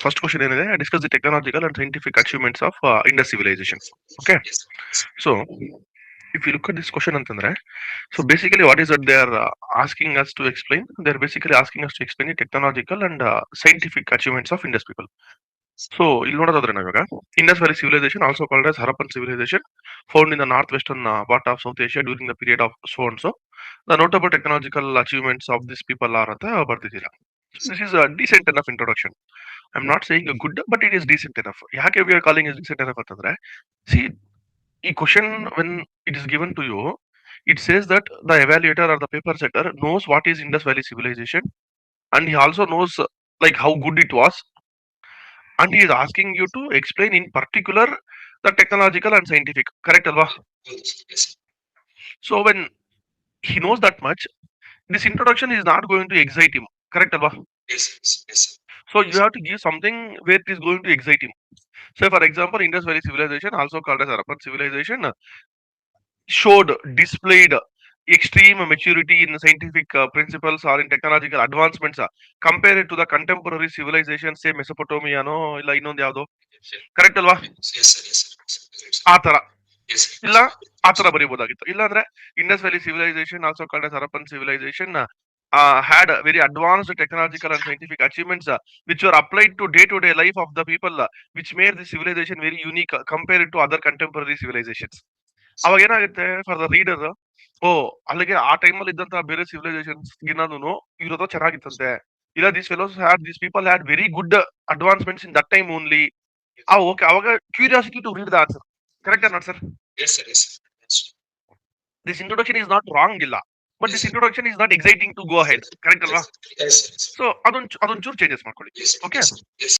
First question ಏನಿದೆ, discuss the technological and scientific achievements of Indus civilisation. Okay, so if you look at this question ಅಂತಂದ್ರೆ, so basically what is that they are asking us to explain? They are basically asking us to explain the technological and scientific achievements of Indus people. So ಇಲ್ಲಿ ನೋಡೋದಾದ್ರೆ ನಾವಿವಾಗ, Indus Valley civilization, also called as Harappan civilization, found in the northwestern part of South Asia during the period of so and so. The notable technological achievements of these people are ಅಂತ ಬರ್ತಿದ್ದೀರಾ. So this is a decent enough introduction. I'm not saying a good, but it is decent enough. ಯಾಕೆ we are calling it decent enough ಅಂತಂದ್ರೆ, see, ಈ question when it is given to you, it says that the evaluator or the paper setter knows what is Indus Valley civilization, and he also knows like how good it was, and he is asking you to explain in particular the technological and scientific. Correct, alva? So when he knows that much, this introduction is not going to excite him. Correct, alva? So you have to give something where it is going to excite him. So for example, Indus Valley civilization, also called as Harappan civilization, showed, displayed extreme maturity in scientific principles or in technological advancements compared to the contemporary civilization, say Mesopotamia no illa innondu yavado. Correct alva? ಆ ತರ ಇಲ್ಲ, ಆ ತರ ಬರೀಬಹುದಾಗಿತ್ತು. ಇಲ್ಲ ಅಂದ್ರೆ Indus Valley civilization, also called as Harappan civilization, had very advanced technological and scientific achievements which were applied to day-to-day life of the people, which made the civilization very unique compared to other contemporary civilizations. ಅವಾಗ ಏನಾಗುತ್ತೆ for the reader, ಓ ಅಲ್ಲಿಗೆ ಆ ಟೈಮಲ್ಲಿ ಇದ್ದಂತಹ ಬೇರೆ civilisations ಗಿನ್ನೂ ಇರೋದು ಚೆನ್ನಾಗಿತ್ತಂತೆ, ಇಲ್ಲ this fellows had, this people had very good advancements in that time only. Okay, ಅವಾಗ curiosity to read the answer. Correct not sir? This introduction is not wrong ಇಲ್ಲ, but this introduction is not exciting to go ahead. Correct ಅಲ್ವಾ? So ಅದೊಂಚೂರು changes ಮಾಡ್ಕೊಳ್ಳಿ. Okay.